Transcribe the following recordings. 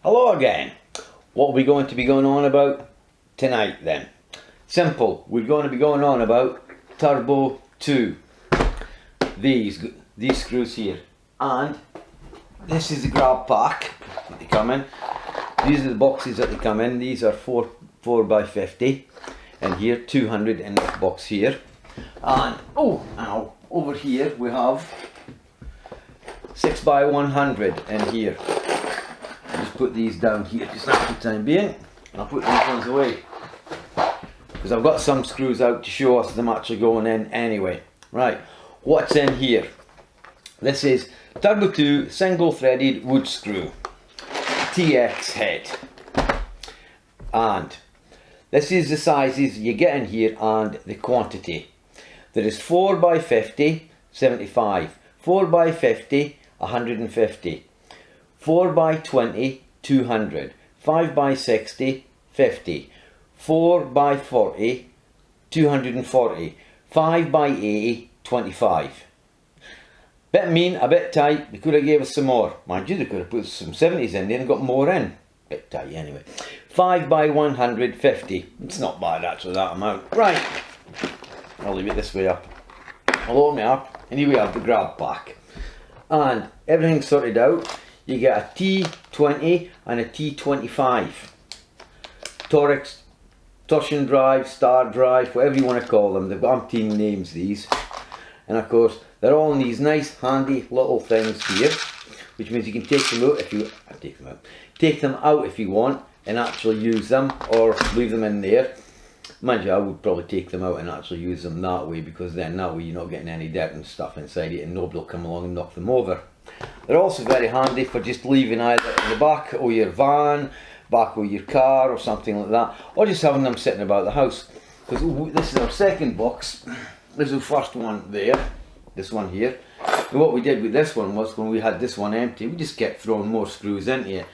Hello again. What are we going to be going on about tonight then? Simple. We're going to be going on about Turbo 2. These screws here. And this is the grab pack that they come in. These are the boxes that they come in. These are 4 by 50. And here 200 in this box here. And over here we have 6 by 100 in here. I'll just put these down here just for the time being, and I'll put these ones away because I've got some screws out to show us them actually going in anyway. Right, what's in here? This is Turbo 2 single threaded Woodscrew TX head, and this is the sizes you get in here and the quantity. There is 4 by 50, 75, 4 by 50, 150, 4 by 20, 200, 5 by 60, 50, 4 by 40, 240, 5 by 80, 25. Bit mean, a bit tight. They could have gave us some more. Mind you, they could have put some 70s in there and got more in. Bit tight anyway. 5 by 150. It's not bad actually, that amount. Right, I'll leave it this way up. I'll open it up and here we have the grab pack. And everything's sorted out. You get a T20 and a T25. Torx, torsion drive, star drive, whatever you want to call them. They've got umpteen names, these. And of course, they're all in these nice, handy little things here, which means you can take them out if you take them out if you want and actually use them, or leave them in there. Mind you, I would probably take them out and actually use them that way, because then that way you're not getting any dirt and stuff inside it and nobody will come along and knock them over. They're also very handy for just leaving either in the back of your van, back of your car or something like that, or just having them sitting about the house. Because this is our second box. This is the first one there, this one here. And what we did with this one was, when we had this one empty, we just kept throwing more screws into it,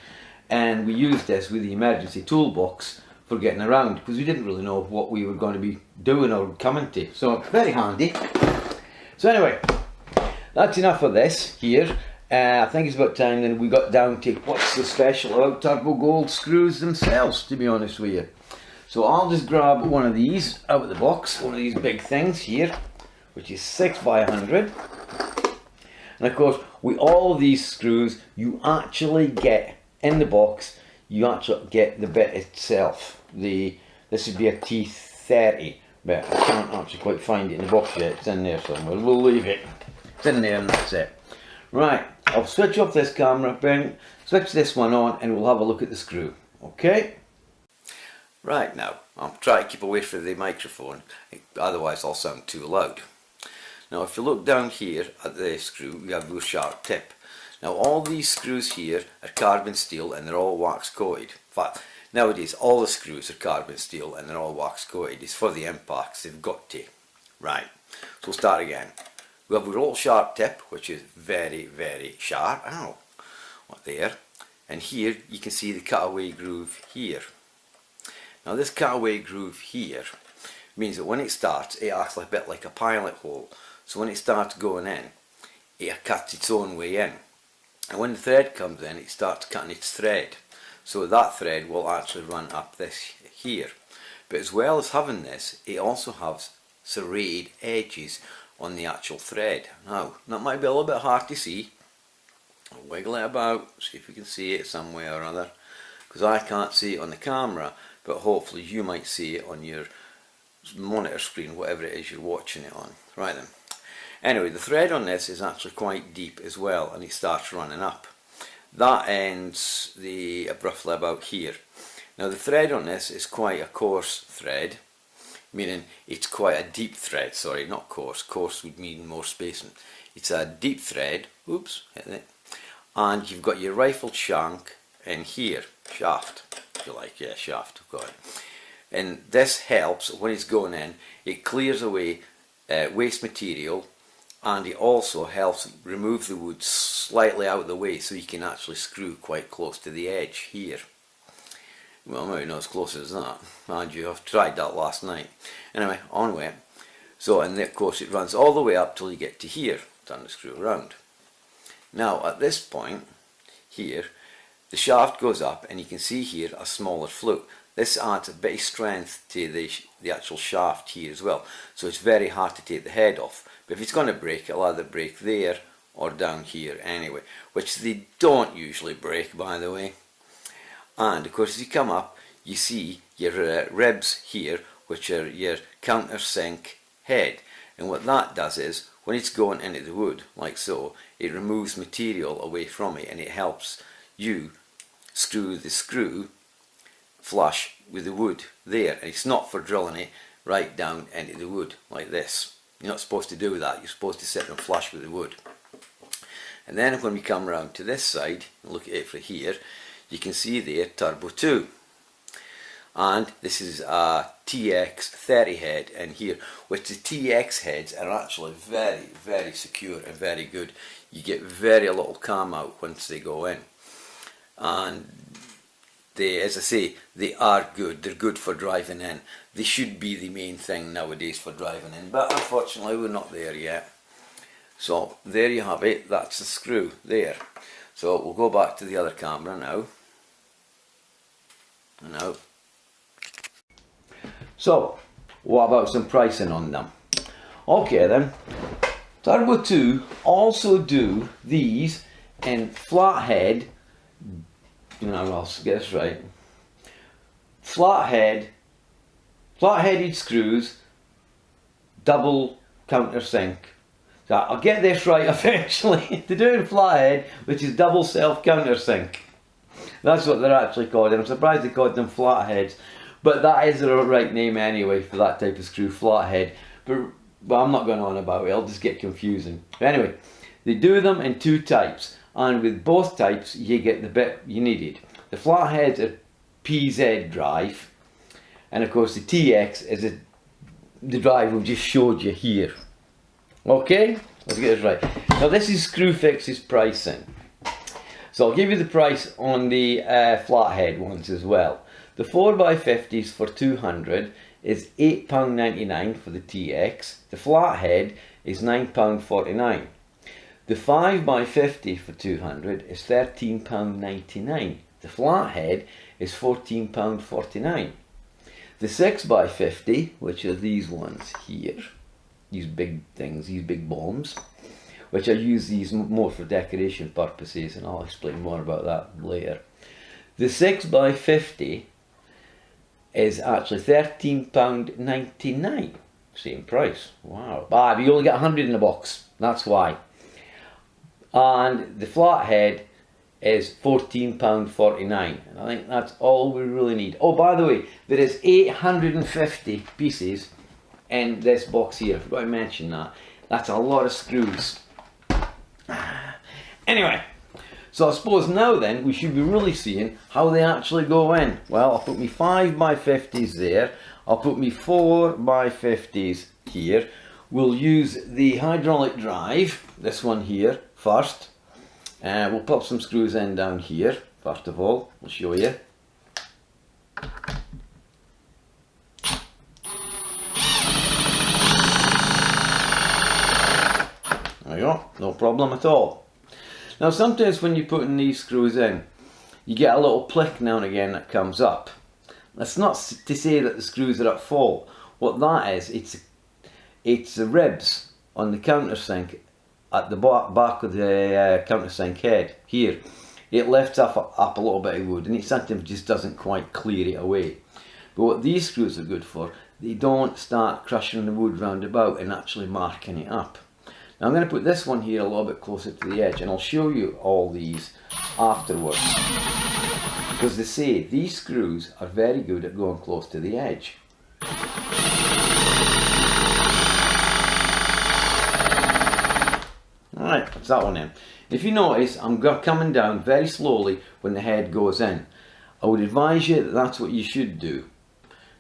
and we used this with the emergency toolbox for getting around, because we didn't really know what we were going to be doing or coming to. So very handy. So anyway, that's enough of this here. I think it's about time then we got down to what's so special about Turbo Gold screws themselves, to be honest with you. So I'll just grab one of these out of the box, one of these big things here, which is 6 by 100. And of course, with all of these screws, you actually get in the box, you actually get the bit itself. This would be a T30, but I can't actually quite find it in the box yet. It's in there somewhere. We'll leave it. It's in there and that's it. Right, I'll switch off this camera, switch this one on, and we'll have a look at the screw. Okay? Right, now, I'll try to keep away from the microphone, otherwise I'll sound too loud. Now, if you look down here at the screw, you have a sharp tip. Now, all these screws here are carbon steel and they're all wax coated. In fact, nowadays all the screws are carbon steel and they're all wax coated. It's for the impacts, they've got to. Right, so we'll start again. We have a roll sharp tip, which is very, very sharp. Ow, what there. And here you can see the cutaway groove here. Now this cutaway groove here means that when it starts, it acts a bit like a pilot hole. So when it starts going in, it cuts its own way in. And when the thread comes in, it starts cutting its thread. So that thread will actually run up this here. But as well as having this, it also has serrated edges on the actual thread. Now, that might be a little bit hard to see. I'll wiggle it about, see if we can see it somewhere or other, because I can't see it on the camera, but hopefully you might see it on your monitor screen, whatever it is you're watching it on. Right then. Anyway, the thread on this is actually quite deep as well, and it starts running up. That ends roughly about here. Now the thread on this is quite a coarse thread, meaning it's quite a deep thread. Sorry, not coarse. Coarse would mean more spacing. It's a deep thread. Oops, hit it. And you've got your rifled shank in here, shaft, if you like. Yeah, shaft. I've got it. And this helps when it's going in. It clears away waste material, and it also helps remove the wood slightly out of the way, so you can actually screw quite close to the edge here. Well, maybe not as close as that. Mind you, I've tried that last night. Anyway, on with it. So, and of course it runs all the way up till you get to here. Turn the screw around. Now, at this point here, the shaft goes up, and you can see here a smaller flute. This adds a bit of strength to the actual shaft here as well, so it's very hard to take the head off. But if it's going to break, it'll either break there or down here anyway, which they don't usually break, by the way. And of course, as you come up, you see your ribs here, which are your countersink head. And what that does is, when it's going into the wood, like so, it removes material away from it, and it helps you screw the screw flush with the wood there. And it's not for drilling it right down into the wood like this. You're not supposed to do that. You're supposed to set them flush with the wood. And then when we come around to this side and look at it from here, you can see there Turbo 2. And this is a TX30 head in here, which the TX heads are actually very, very secure and very good. You get very little cam out once they go in. And they, as I say, they are good. They're good for driving in. They should be the main thing nowadays for driving in, but unfortunately we're not there yet. So there you have it. That's the screw there. So we'll go back to the other camera now. So what about some pricing on them? Okay then, Turbo 2 also do these in flathead, I'll get this right, flatheaded screws, double countersink. So I'll get this right eventually. They're doing flathead, which is double self countersink. That's what they're actually called, and I'm surprised they called them flatheads. But that is the right name anyway for that type of screw, flathead. But I'm not going on about it, it'll just get confusing. But anyway, they do them in two types, and with both types you get the bit you needed. The flatheads are PZ drive, and of course the TX is the drive we just showed you here. Okay, let's get this right. Now this is Screwfix's pricing. So I'll give you the price on the flathead ones as well. The 4x50s for 200 is £8.99 for the TX. The flathead is £9.49. The 5x50 for 200 is £13.99. The flathead is £14.49. The 6x50, which are these ones here, these big things, these big bombs, which I use these more for decoration purposes, and I'll explain more about that later. The 6x50 is actually £13.99, same price. Wow, but you only get 100 in the box, that's why. And the flathead is £14.49, and I think that's all we really need. Oh, by the way, there is 850 pieces in this box here. I forgot to mention that. That's a lot of screws. Anyway, so I suppose now then we should be really seeing how they actually go in. Well, I'll put me 5x50s there. I'll put me 4x50s here. We'll use the hydraulic drive, this one here, first. We'll pop some screws in down here, first of all. I'll show you. There you go, no problem at all. Now sometimes when you're putting these screws in, you get a little click now and again that comes up. That's not to say that the screws are at fault. What that is, it's the ribs on the countersink at the back of the countersink head here. It lifts up a little bit of wood, and it sometimes just doesn't quite clear it away. But what these screws are good for, they don't start crushing the wood round about and actually marking it up. Now I'm going to put this one here a little bit closer to the edge, and I'll show you all these afterwards. Because they say these screws are very good at going close to the edge. Alright, that's that one in. If you notice, I'm coming down very slowly when the head goes in. I would advise you that that's what you should do.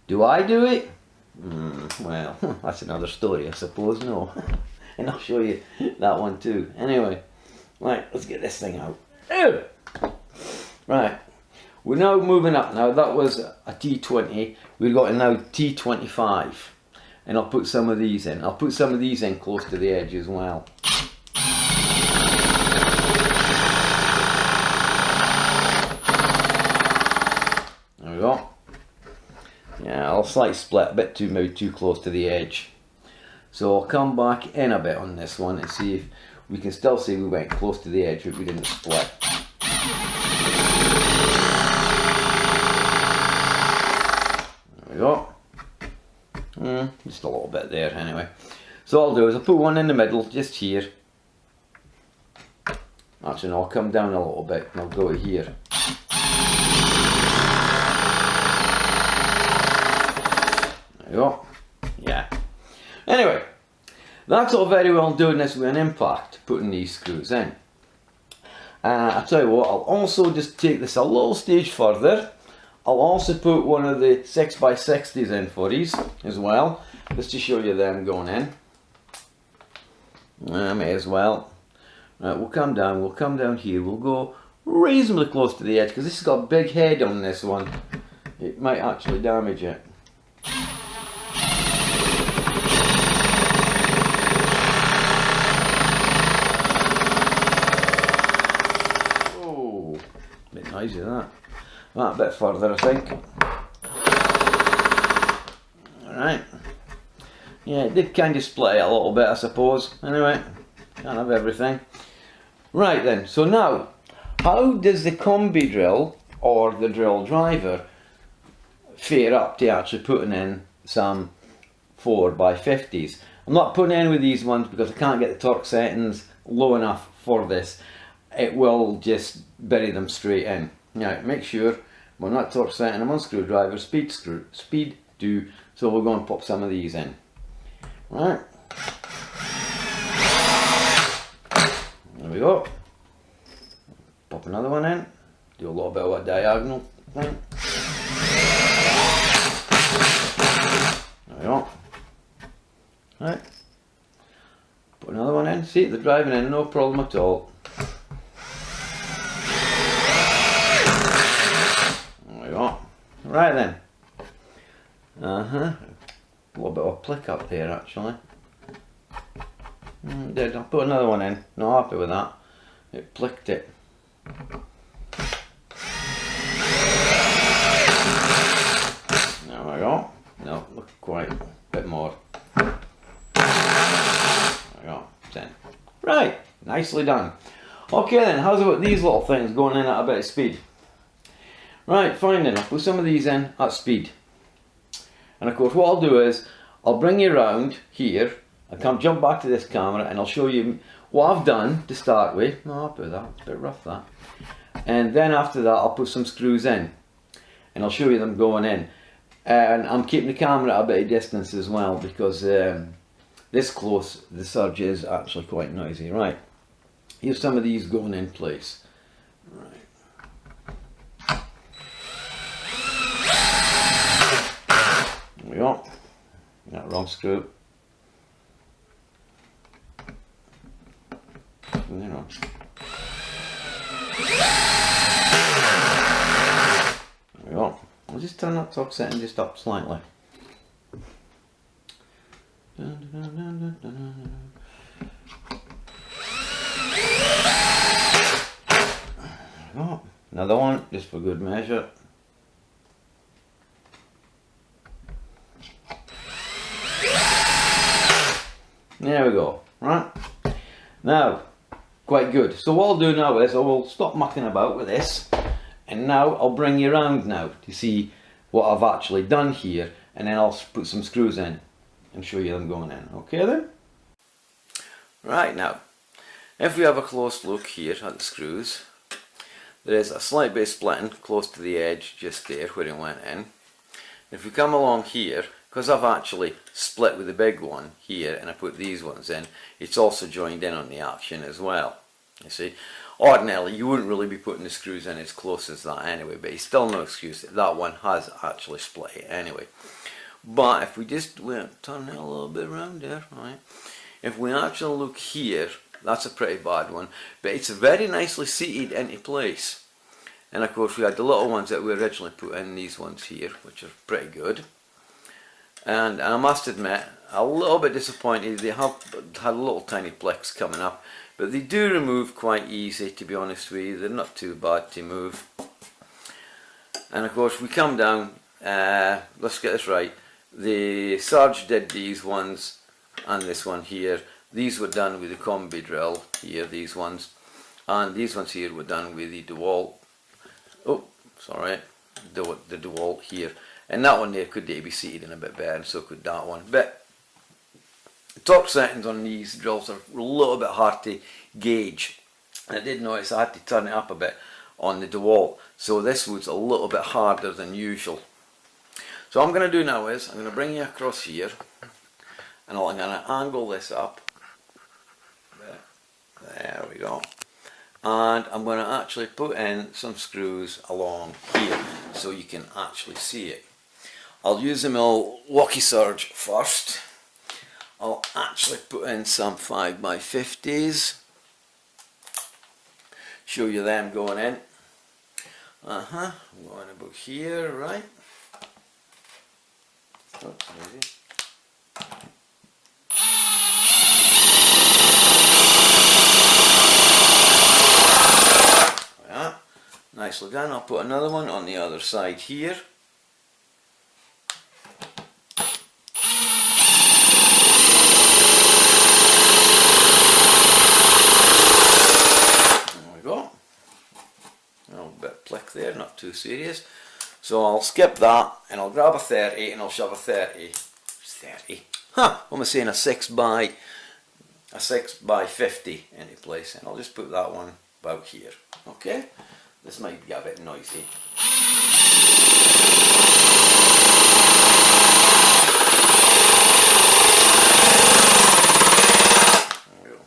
Do I do it? Well, that's another story, I suppose. No. And I'll show you that one too. Anyway, right, let's get this thing out. Ew! Right, we're now moving up now. That was a T20. We've got a now T25. And I'll put some of these in. I'll put some of these in close to the edge as well. a slight split, a bit too, maybe too close to the edge. So I'll come back in a bit on this one and see if we can still see we went close to the edge but we didn't split. There we go. Just a little bit there anyway. So all I'll do is I'll put one in the middle, just here. Actually no, I'll come down a little bit and I'll go here. There you go. Yeah. Anyway, that's all very well doing this with an impact, putting these screws in. I'll tell you what, I'll also just take this a little stage further. I'll also put one of the 6x60s in for these as well, just to show you them going in. I may as well. Right, we'll come down here, we'll go reasonably close to the edge, because this has got a big head on this one. It might actually damage it. Oh, a bit noisy that. That a bit further, I think. Alright. Yeah, it did kind of split it a little bit, I suppose. Anyway, can't have everything. Right then, so now, how does the combi drill or the drill driver fare up to actually putting in some 4x50s? I'm not putting in with these ones because I can't get the torque settings low enough for this. It will just bury them straight in. Now, make sure we're not torque setting them on screwdriver, speed do, so we'll go and pop some of these in. Right. There we go. Pop another one in. Do a little bit of a diagonal thing. There we go. Right. Put another one in. See, they're driving in, no problem at all. There we go. Right then. A little bit of a plick up there actually. Did. I'll put another one in. Not happy with that. It plicked it. There we go. No, look quite a bit more. There we go. 10. Right, nicely done. Okay then, how's about these little things going in at a bit of speed? Right, fine then. I'll put some of these in at speed. And of course what I'll do is, I'll bring you around here, I'll come jump back to this camera and I'll show you what I've done to start with. No, I'll put that, it's a bit rough that. And then after that I'll put some screws in. And I'll show you them going in. And I'm keeping the camera at a bit of distance as well because this close the surge is actually quite noisy. Right, here's some of these going in place. Right. There we go. That wrong screw. There we go. I'll just turn that torque setting just up slightly. Oh, another one just for good measure. There we go. Right. Now, quite good. So what I'll do now is I will stop mucking about with this, and now I'll bring you around now to see what I've actually done here, and then I'll put some screws in and show you them going in. Okay then? Right, now, if we have a close look here at the screws, there is a slight bit of splitting close to the edge just there where it went in. If we come along here, because I've actually split with the big one here and I put these ones in, it's also joined in on the action as well. You see, ordinarily you wouldn't really be putting the screws in as close as that anyway, but it's still no excuse that one has actually split it anyway. But if we just turn it a little bit around there, right? If we actually look here, that's a pretty bad one, but it's very nicely seated into place. And of course we had the little ones that we originally put in, these ones here, which are pretty good. And I must admit, a little bit disappointed. They have had little tiny flicks coming up, but they do remove quite easy, to be honest with you. They're not too bad to move. And of course we come down, let's get this right. The Sarge did these ones and this one here. These were done with the combi drill here, these ones. And these ones here were done with the DeWalt. Oh, sorry, the DeWalt here. And that one there could be seated in a bit better, and so could that one. But the torque settings on these drills are a little bit hard to gauge. And I did notice I had to turn it up a bit on the DeWalt. So this was a little bit harder than usual. So what I'm going to do now is, I'm going to bring you across here, and I'm going to angle this up. There we go. And I'm going to actually put in some screws along here so you can actually see it. I'll use the Milwaukee Surge first. I'll actually put in some 5x50s. Show you them going in. I'm going about here, right? Oh, easy. Yeah, nicely done. I'll put another one on the other side here. There we go. A little bit of plick there, not too serious. So I'll skip that and I'll grab a 30 and I'll shove a 30. What am I saying? A 6x50 into place, and I'll just put that one about here. Okay, this might get a bit noisy. There we go.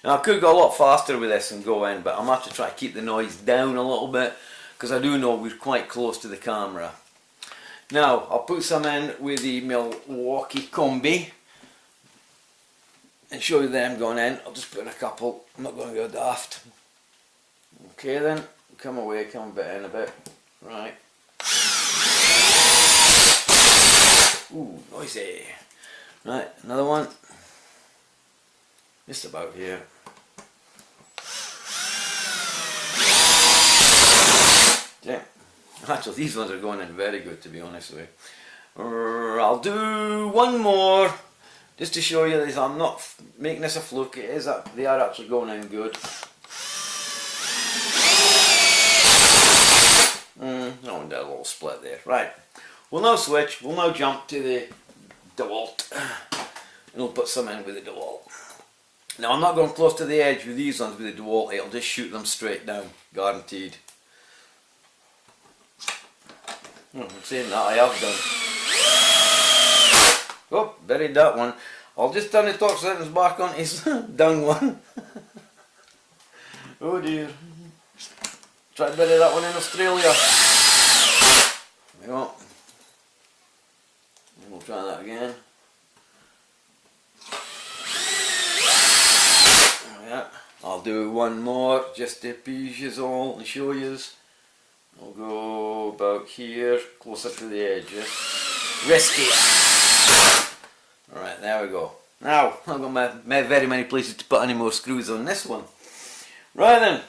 Now I could go a lot faster with this and go in, but I'm actually trying to keep the noise down a little bit, because I do know we're quite close to the camera. Now I'll put some in with the Milwaukee Combi and show you them going in. I'll just put in a couple, I'm not going to go daft. Okay then, come away, come a bit in a bit. Right. Ooh, noisy. Right, another one. Just about here. Yeah. Actually, these ones are going in very good, to be honest with you. I'll do one more, just to show you that I'm not making this a fluke. It is that they are actually going in good. No one did a little split there. Right. We'll now switch. We'll now jump to the DeWalt, and we'll put some in with the DeWalt. Now I'm not going close to the edge with these ones with the DeWalt. It'll just shoot them straight down, guaranteed. I'm saying that, I have done. Oh, buried that one. I'll just turn the torque settings back on his down one. Oh dear. Try to bury that one in Australia. There we go. And we'll try that again. Yeah. I'll do one more just to appease you all and show you. I'll go about here, closer to the edge. Risky. Alright, there we go. Now, I've got very many places to put any more screws on this one. Right then,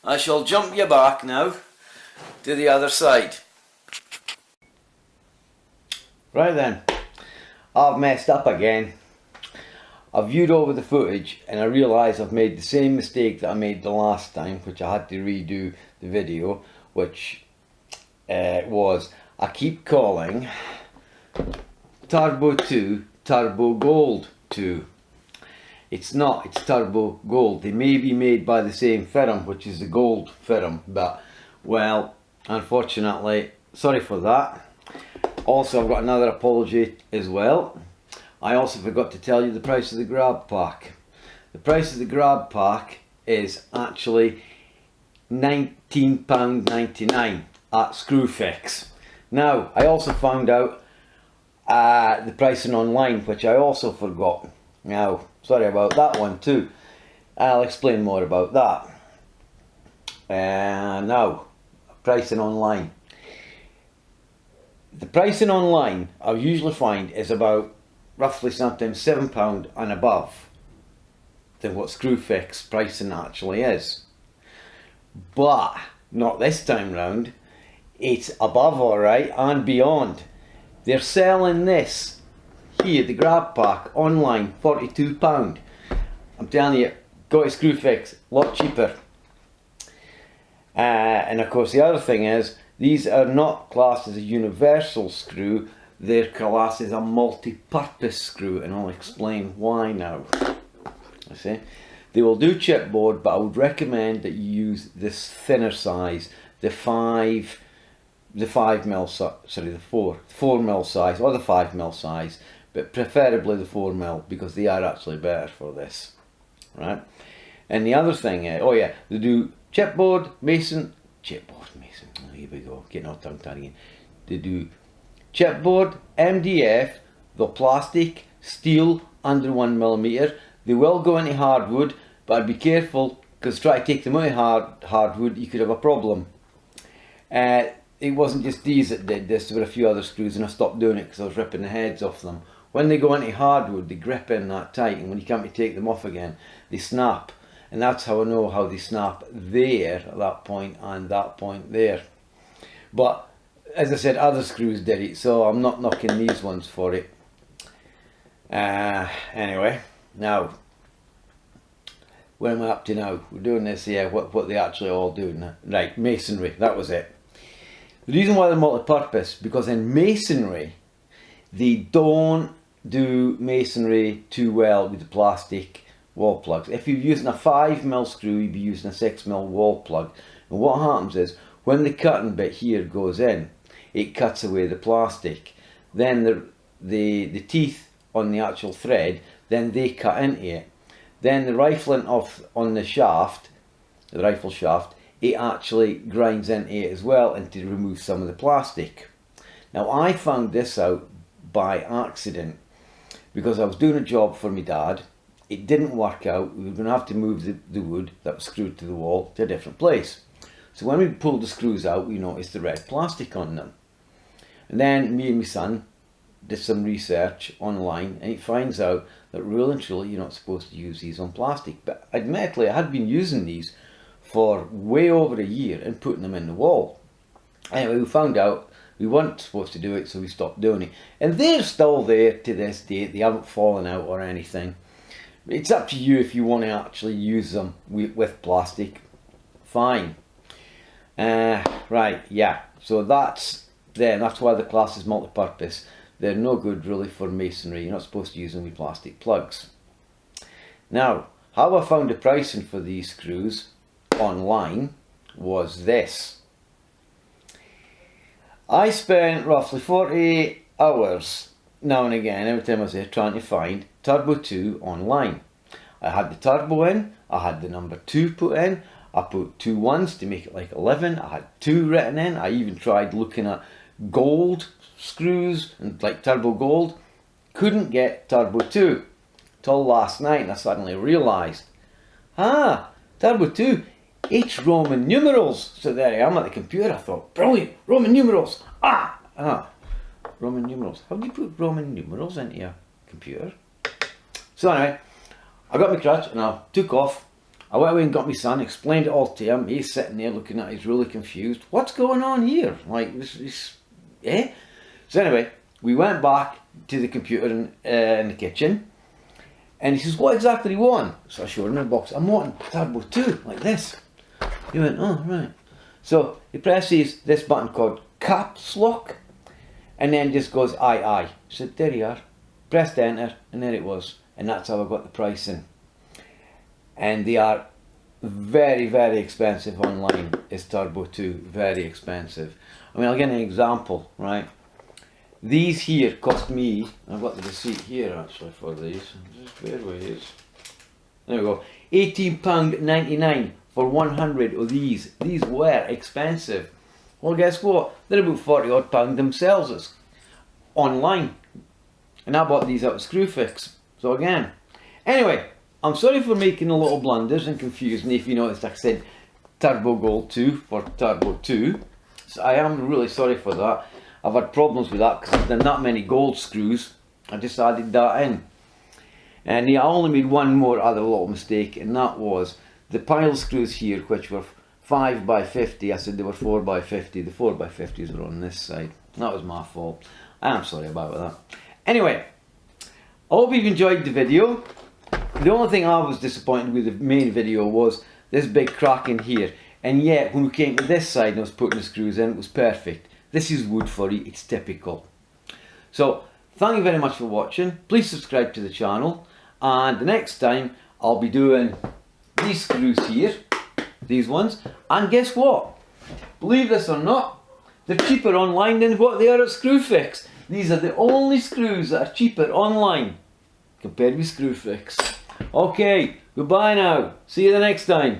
I shall jump you back now to the other side. Right then, I've messed up again. I've viewed over the footage and I realise I've made the same mistake that I made the last time, which I had to redo the video, which was I keep calling Turbo 2 Turbo Gold 2. It's not, it's Turbo Gold. They may be made by the same firm, which is the gold firm, but well, unfortunately, sorry for that. Also, I've got another apology as well. I also forgot to tell you the price of the grab pack. The price of the grab pack is actually £19.99 at Screwfix. Now, I also found out the pricing online, which I also forgot. Now, sorry about that one too. I'll explain more about that. Now, pricing online. The pricing online I usually find is about roughly sometimes £7 and above than what Screwfix pricing actually is. But not this time round. it's above alright and beyond. They're selling this here, the grab pack, online, £42. I'm telling you, got a Screwfix, a lot cheaper. And of course the other thing is, these are not classed as a universal screw, they're classed as a multi-purpose screw, and I'll explain why now. I see. They will do chipboard, but I would recommend that you use this thinner size, the 4 mil size, or the 5 mil size, but preferably the 4 mil, because they are actually better for this, right? And the other thing, oh yeah, they do chipboard, mason, oh, here we go, getting all tongue tied again. They do chipboard, MDF, the plastic, steel under 1mm. They will go into hardwood, but I'd be careful, because try to take them out of hardwood, you could have a problem. It wasn't just these that did this, there were a few other screws, and I stopped doing it because I was ripping the heads off them. When they go into hardwood, they grip in that tight, and when you come to take them off again, they snap. And that's how I know how they snap there at that point and that point there. But as I said, other screws did it, so I'm not knocking these ones for it. Anyway, now, where am I up to now? We're doing this here, what they actually all do now. Right, masonry, that was it. The reason why they're multi-purpose, because in masonry, they don't do masonry too well with the plastic wall plugs. If you're using a 5 mil screw, you'd be using a 6 mil wall plug. And what happens is, when the cutting bit here goes in, it cuts away the plastic. Then the teeth on the actual thread, then they cut into it. Then the rifling off on the shaft, the rifle shaft, it actually grinds into it as well, and to remove some of the plastic. Now I found this out by accident, because I was doing a job for my dad. It didn't work out, we were going to have to move the wood that was screwed to the wall to a different place. So when we pulled the screws out, we noticed the red plastic on them. And then me and my son did some research online, and it finds out that really and truly you're not supposed to use these on plastic. But admittedly, I had been using these for way over a year and putting them in the wall. Anyway, we found out we weren't supposed to do it, so we stopped doing it. And they're still there to this date, they haven't fallen out or anything. It's up to you if you want to actually use them with plastic, fine. Right, yeah, so that's why the class is multi-purpose. They're no good really for masonry, you're not supposed to use them with plastic plugs. Now, how I found the pricing for these screws online was this. I spent roughly 48 hours now and again, every time I was there, trying to find Turbo 2 online. I had the turbo in, I had the number 2 put in, I put 2 ones to make it like 11, I had 2 written in, I even tried looking at gold screws, and like turbo gold, couldn't get Turbo 2 till last night, and I suddenly realised, Turbo 2, it's Roman numerals. So there I am at the computer, I thought, brilliant, Roman numerals, Roman numerals. How do you put Roman numerals into your computer? So anyway, I got my crutch and I took off. I went away and got my son, explained it all to him. He's sitting there looking at it, he's really confused. What's going on here? Like, this eh? So anyway, we went back to the computer in the kitchen, and he says, what exactly do you want? So I showed him the box. I'm wanting Turbo 2, like this. He went, oh, right. So he presses this button called caps lock, and then just goes aye. So there you are. Pressed enter, and there it was. And that's how I got the pricing. And they are very, very expensive online. Is Turbo 2 very expensive? I mean, I'll give an example, right? These here cost me, I've got the receipt here actually for these. Just bear with it. There we go. £18.99 for 100 of these. These were expensive. Well, guess what? They're about 40 odd pound themselves online. And I bought these out of Screwfix. So again. Anyway, I'm sorry for making a little blunders and confusing. If you noticed, I said Turbo Gold 2 for Turbo 2. So I am really sorry for that. I've had problems with that because I've done that many gold screws. I just added that in. And yeah, I only made one more other little mistake, and that was the pile screws here, which were 5x50. I said they were 4x50. The 4x50s were on this side. That was my fault. I'm sorry about that. Anyway, I hope you've enjoyed the video. The only thing I was disappointed with the main video was this big crack in here. And yet, when we came to this side and I was putting the screws in, it was perfect. This is wood for you, it's typical. So, thank you very much for watching. Please subscribe to the channel. And the next time, I'll be doing these screws here. These ones. And guess what? Believe this or not, they're cheaper online than what they are at Screwfix. These are the only screws that are cheaper online compared with Screwfix. Okay, goodbye now. See you the next time.